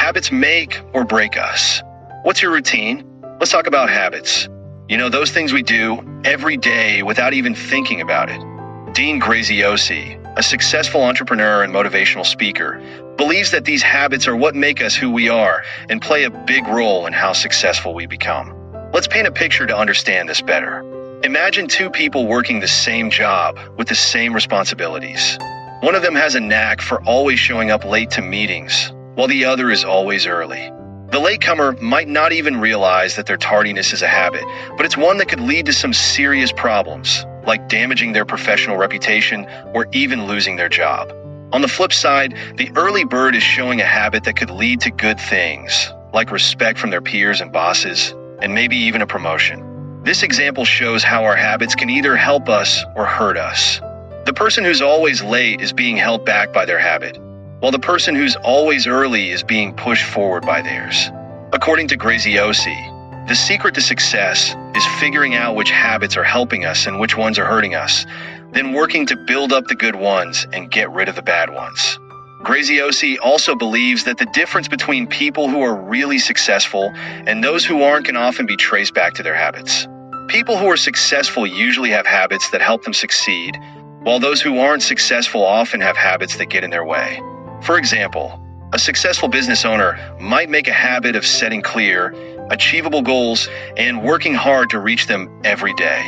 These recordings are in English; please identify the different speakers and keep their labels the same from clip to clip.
Speaker 1: Habits make or break us. What's your routine? Let's talk about habits. You know, those things we do every day without even thinking about it. Dean Graziosi, a successful entrepreneur and motivational speaker, believes that these habits are what make us who we are and play a big role in how successful we become. Let's paint a picture to understand this better. Imagine two people working the same job with the same responsibilities. One of them has a knack for always showing up late to meetings, while the other is always early. The latecomer might not even realize that their tardiness is a habit, but it's one that could lead to some serious problems, like damaging their professional reputation or even losing their job. On the flip side, the early bird is showing a habit that could lead to good things, like respect from their peers and bosses, and maybe even a promotion. This example shows how our habits can either help us or hurt us. The person who's always late is being held back by their habit, while the person who's always early is being pushed forward by theirs. According to Graziosi, the secret to success is figuring out which habits are helping us and which ones are hurting us, then working to build up the good ones and get rid of the bad ones. Graziosi also believes that the difference between people who are really successful and those who aren't can often be traced back to their habits. People who are successful usually have habits that help them succeed, while those who aren't successful often have habits that get in their way. For example, a successful business owner might make a habit of setting clear, achievable goals and working hard to reach them every day.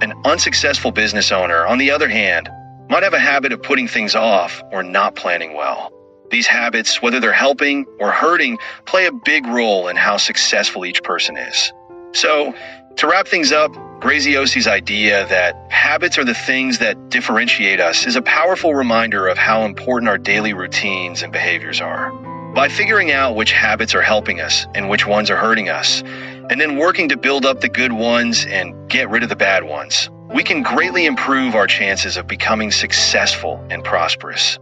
Speaker 1: An unsuccessful business owner, on the other hand, might have a habit of putting things off or not planning well. These habits, whether they're helping or hurting, play a big role in how successful each person is. So, to wrap things up, Graziosi's idea that habits are the things that differentiate us is a powerful reminder of how important our daily routines and behaviors are. By figuring out which habits are helping us and which ones are hurting us, and then working to build up the good ones and get rid of the bad ones, we can greatly improve our chances of becoming successful and prosperous.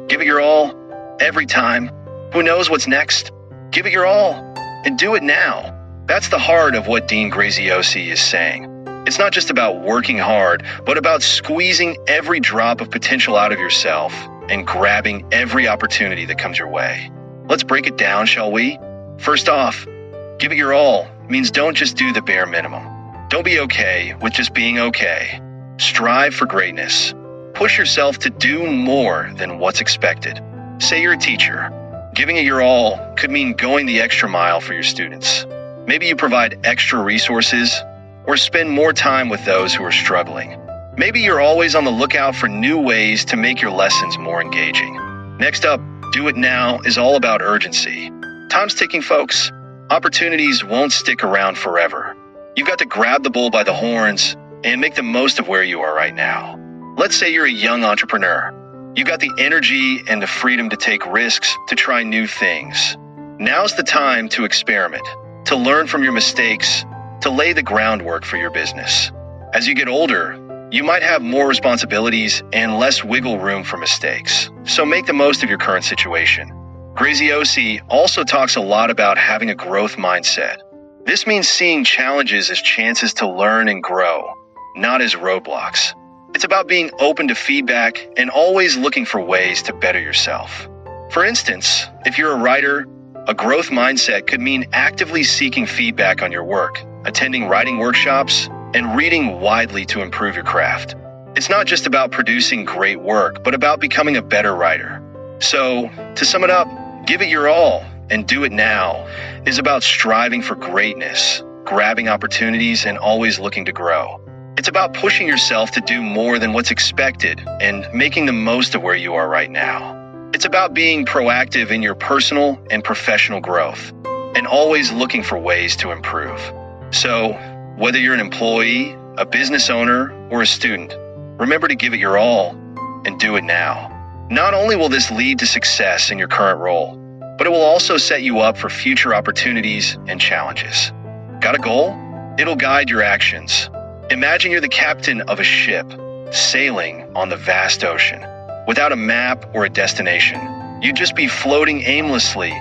Speaker 1: Give it your all, every time. Who knows what's next? Give it your all, and do it now. That's the heart of what Dean Graziosi is saying. It's not just about working hard, but about squeezing every drop of potential out of yourself and grabbing every opportunity that comes your way. Let's break it down, shall we? First off, give it your all means don't just do the bare minimum. Don't be okay with just being okay. Strive for greatness. Push yourself to do more than what's expected. Say you're a teacher. Giving it your all could mean going the extra mile for your students. Maybe you provide extra resources or spend more time with those who are struggling. Maybe you're always on the lookout for new ways to make your lessons more engaging. Next up, do it now is all about urgency. Time's ticking, folks. Opportunities won't stick around forever. You've got to grab the bull by the horns and make the most of where you are right now. Let's say you're a young entrepreneur. You've got the energy and the freedom to take risks, to try new things. Now's the time to experiment, to learn from your mistakes, to lay the groundwork for your business. As you get older, you might have more responsibilities and less wiggle room for mistakes, so make the most of your current situation. Graziosi also talks a lot about having a growth mindset. This means seeing challenges as chances to learn and grow, not as roadblocks. It's about being open to feedback and always looking for ways to better yourself. For instance, if you're a writer, a growth mindset could mean actively seeking feedback on your work, attending writing workshops, and reading widely to improve your craft. It's not just about producing great work, but about becoming a better writer. So, to sum it up, give it your all and do it now is about striving for greatness, grabbing opportunities, and always looking to grow. It's about pushing yourself to do more than what's expected and making the most of where you are right now. It's about being proactive in your personal and professional growth and always looking for ways to improve. So, whether you're an employee, a business owner, or a student, remember to give it your all and do it now. Not only will this lead to success in your current role, but it will also set you up for future opportunities and challenges. Got a goal? It'll guide your actions. Imagine you're the captain of a ship sailing on the vast ocean. Without a map or a destination, you'd just be floating aimlessly,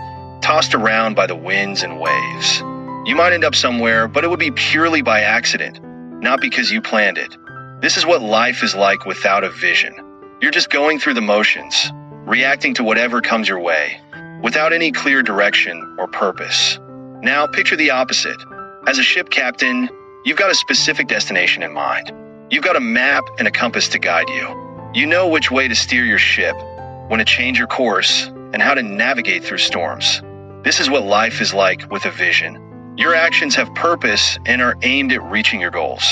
Speaker 1: tossed around by the winds and waves. You might end up somewhere, but it would be purely by accident, not because you planned it. This is what life is like without a vision. You're just going through the motions, reacting to whatever comes your way. without any clear direction or purpose. Now, picture the opposite. As a ship captain, you've got a specific destination in mind. You've got a map and a compass to guide you. You know which way to steer your ship, when to change your course, and how to navigate through storms. This is what life is like with a vision. Your actions have purpose and are aimed at reaching your goals.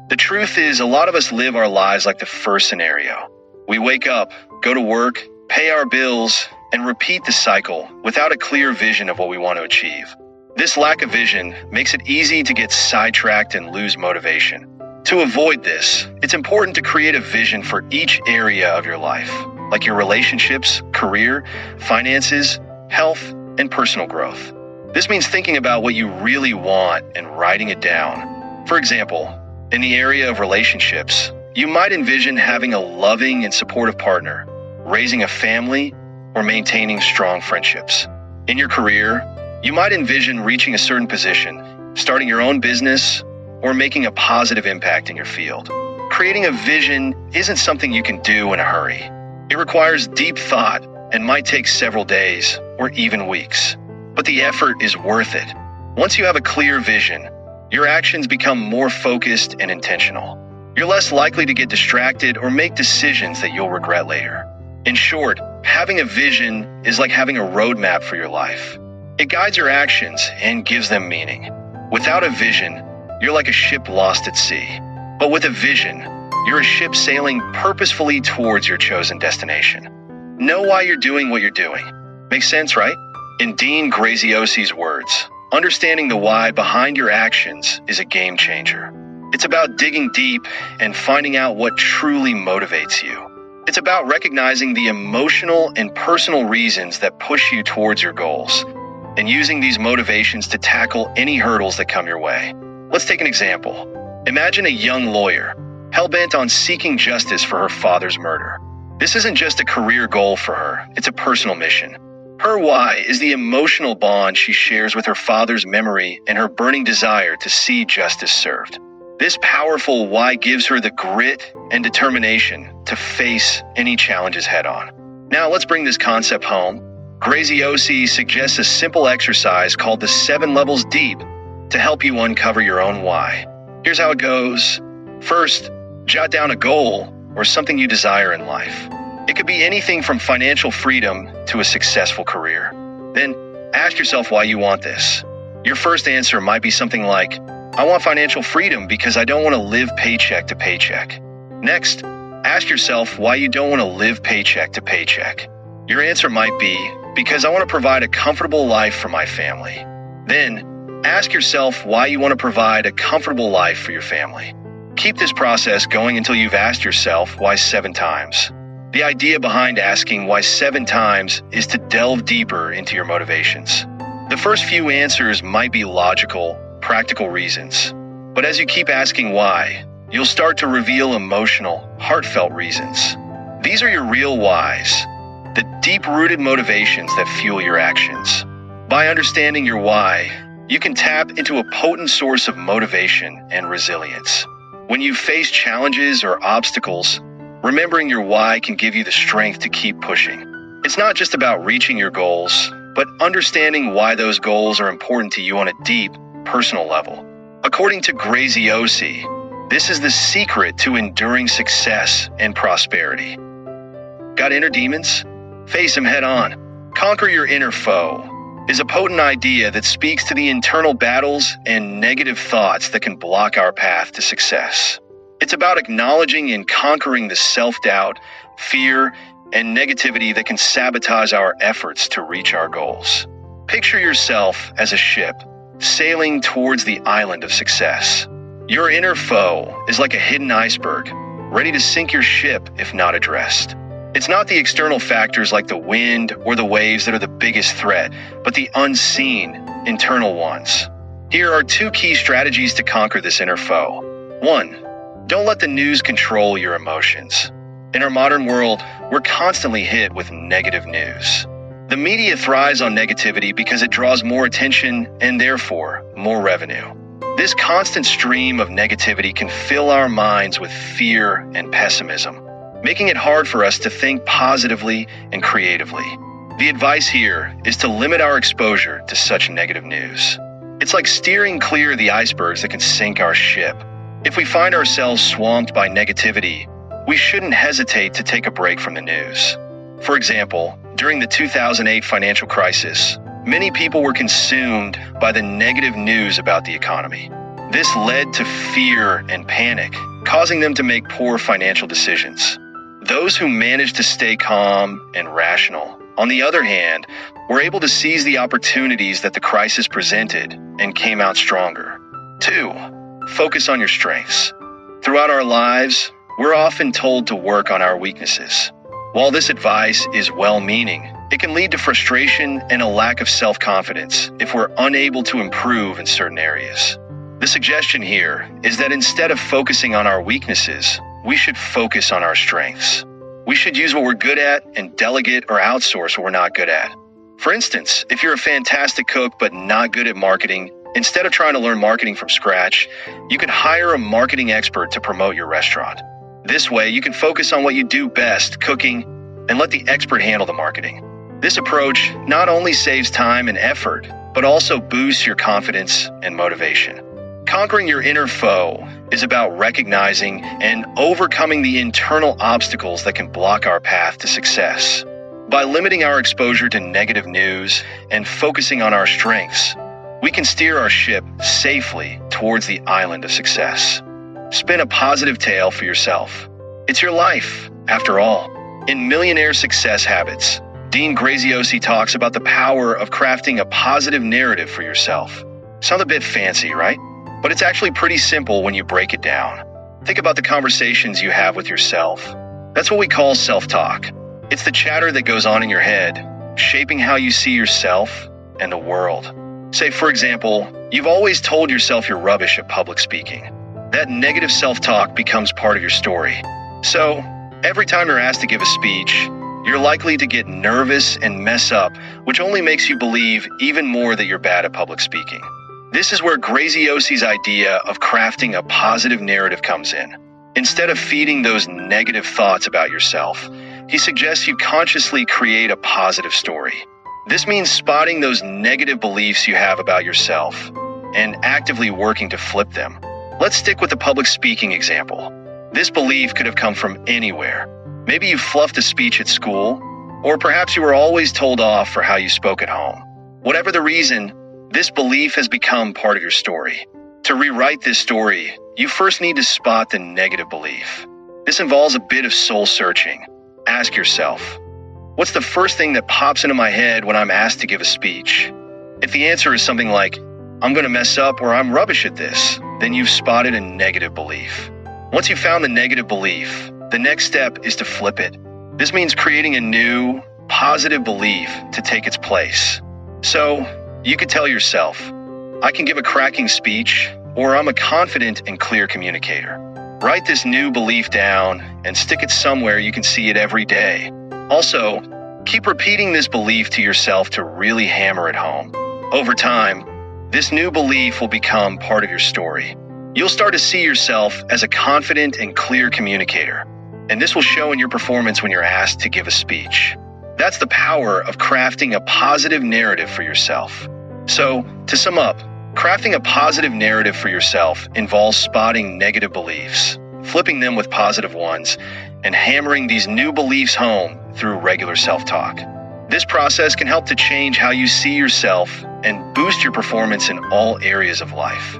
Speaker 1: The truth is, a lot of us live our lives like the first scenario. We wake up, go to work, pay our bills, and repeat the cycle without a clear vision of what we want to achieve. This lack of vision makes it easy to get sidetracked and lose motivation. To avoid this, it's important to create a vision for each area of your life, like your relationships, career, finances, health, and personal growth. This means thinking about what you really want and writing it down. For example, in the area of relationships, you might envision having a loving and supportive partner, raising a family, or maintaining strong friendships. In your career, you might envision reaching a certain position, starting your own business, or making a positive impact in your field. Creating a vision isn't something you can do in a hurry. It requires deep thought and might take several days or even weeks. But the effort is worth it. Once you have a clear vision, your actions become more focused and intentional. You're less likely to get distracted or make decisions that you'll regret later. In short, having a vision is like having a roadmap for your life. It guides your actions and gives them meaning. Without a vision, you're like a ship lost at sea. But with a vision, you're a ship sailing purposefully towards your chosen destination. Know why you're doing what you're doing. Makes sense, right? In Dean Graziosi's words, understanding the why behind your actions is a game changer. It's about digging deep and finding out what truly motivates you. It's about recognizing the emotional and personal reasons that push you towards your goals, and using these motivations to tackle any hurdles that come your way. Let's take an example. Imagine a young lawyer, hell-bent on seeking justice for her father's murder. This isn't just a career goal for her, it's a personal mission. Her why is the emotional bond she shares with her father's memory and her burning desire to see justice served. This powerful why gives her the grit and determination to face any challenges head-on. Now let's bring this concept home. Graziosi suggests a simple exercise called the 7 levels deep to help you uncover your own why. Here's how it goes. First, jot down a goal or something you desire in life. It could be anything from financial freedom to a successful career. Then ask yourself why you want this. Your first answer might be something like, I want financial freedom because I don't want to live paycheck to paycheck. Next, ask yourself why you don't want to live paycheck to paycheck. Your answer might be, because I want to provide a comfortable life for my family. Then, ask yourself why you want to provide a comfortable life for your family. Keep this process going until you've asked yourself why 7 times. The idea behind asking why 7 times is to delve deeper into your motivations. The first few answers might be logical, practical reasons. But as you keep asking why, you'll start to reveal emotional, heartfelt reasons. These are your real whys, the deep-rooted motivations that fuel your actions. By understanding your why, you can tap into a potent source of motivation and resilience. When you face challenges or obstacles, remembering your why can give you the strength to keep pushing. It's not just about reaching your goals, but understanding why those goals are important to you on a deep, personal level. According to Graziosi, this is the secret to enduring success and prosperity. Got inner demons? Face them head on. Conquer your inner foe is a potent idea that speaks to the internal battles and negative thoughts that can block our path to success. It's about acknowledging and conquering the self-doubt, fear, and negativity that can sabotage our efforts to reach our goals. Picture yourself as a ship, sailing towards the island of success. Your inner foe is like a hidden iceberg, ready to sink your ship if not addressed. It's not the external factors like the wind or the waves that are the biggest threat, but the unseen, internal ones. Here are 2 key strategies to conquer this inner foe. 1. Don't let the news control your emotions. In our modern world, we're constantly hit with negative news. The media thrives on negativity because it draws more attention and therefore more revenue. This constant stream of negativity can fill our minds with fear and pessimism, making it hard for us to think positively and creatively. The advice here is to limit our exposure to such negative news. It's like steering clear of the icebergs that can sink our ship. If we find ourselves swamped by negativity, we shouldn't hesitate to take a break from the news. For example, during the 2008 financial crisis, many people were consumed by the negative news about the economy. This led to fear and panic, causing them to make poor financial decisions. Those who managed to stay calm and rational, on the other hand, were able to seize the opportunities that the crisis presented and came out stronger. 2. Focus on your strengths. Throughout our lives, we're often told to work on our weaknesses. While this advice is well-meaning, it can lead to frustration and a lack of self-confidence if we're unable to improve in certain areas. The suggestion here is that instead of focusing on our weaknesses, we should focus on our strengths. We should use what we're good at and delegate or outsource what we're not good at. For instance, if you're a fantastic cook but not good at marketing, instead of trying to learn marketing from scratch, you can hire a marketing expert to promote your restaurant. This way, you can focus on what you do best, cooking, and let the expert handle the marketing. This approach not only saves time and effort, but also boosts your confidence and motivation. Conquering your inner foe is about recognizing and overcoming the internal obstacles that can block our path to success. By limiting our exposure to negative news and focusing on our strengths, we can steer our ship safely towards the island of success. Spin a positive tale for yourself. It's your life, after all. In Millionaire Success Habits, Dean Graziosi talks about the power of crafting a positive narrative for yourself. Sounds a bit fancy, right? But it's actually pretty simple when you break it down. Think about the conversations you have with yourself. That's what we call self-talk. It's the chatter that goes on in your head, shaping how you see yourself and the world. Say, for example, you've always told yourself you're rubbish at public speaking. That negative self-talk becomes part of your story. So, every time you're asked to give a speech, you're likely to get nervous and mess up, which only makes you believe even more that you're bad at public speaking. This is where Graziosi's idea of crafting a positive narrative comes in. Instead of feeding those negative thoughts about yourself, he suggests you consciously create a positive story. This means spotting those negative beliefs you have about yourself and actively working to flip them. Let's stick with the public speaking example. This belief could have come from anywhere. Maybe you fluffed a speech at school, or perhaps you were always told off for how you spoke at home. Whatever the reason, this belief has become part of your story. To rewrite this story, you first need to spot the negative belief. This involves a bit of soul searching. Ask yourself, what's the first thing that pops into my head when I'm asked to give a speech? If the answer is something like, I'm going to mess up or I'm rubbish at this, then you've spotted a negative belief. Once you've found the negative belief, the next step is to flip it. This means creating a new, positive belief to take its place. So, you could tell yourself, I can give a cracking speech, or I'm a confident and clear communicator. Write this new belief down and stick it somewhere you can see it every day. Also, keep repeating this belief to yourself to really hammer it home. Over time, this new belief will become part of your story. You'll start to see yourself as a confident and clear communicator, and this will show in your performance when you're asked to give a speech. That's the power of crafting a positive narrative for yourself. So, to sum up, crafting a positive narrative for yourself involves spotting negative beliefs, flipping them with positive ones, and hammering these new beliefs home through regular self-talk. This process can help to change how you see yourself and boost your performance in all areas of life.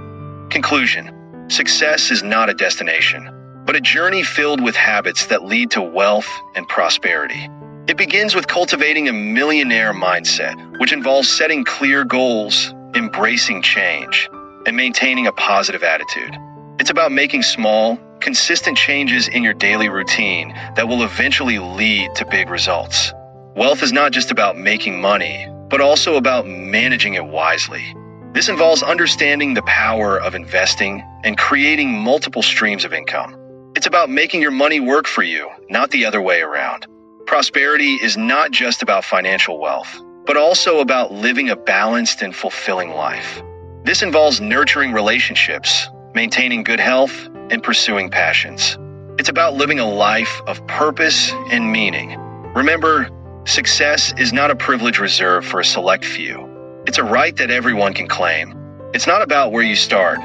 Speaker 1: Conclusion: success is not a destination, but a journey filled with habits that lead to wealth and prosperity. It begins with cultivating a millionaire mindset, which involves setting clear goals, embracing change, and maintaining a positive attitude. It's about making small, consistent changes in your daily routine that will eventually lead to big results. Wealth is not just about making money, but also about managing it wisely. This involves understanding the power of investing and creating multiple streams of income. It's about making your money work for you, not the other way around. Prosperity is not just about financial wealth, but also about living a balanced and fulfilling life. This involves nurturing relationships, maintaining good health, and pursuing passions. It's about living a life of purpose and meaning. Remember, Success is not a privilege reserved for a select few. It's a right that everyone can claim. It's not about where you start,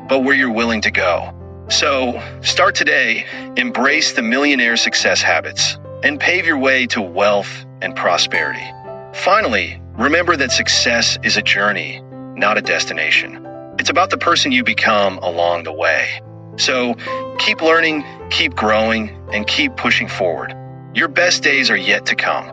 Speaker 1: but where you're willing to go. So, start today, embrace the millionaire success habits, and pave your way to wealth and prosperity. Finally, remember that success is a journey, not a destination. It's about the person you become along the way. So, keep learning, keep growing, and keep pushing forward. Your best days are yet to come.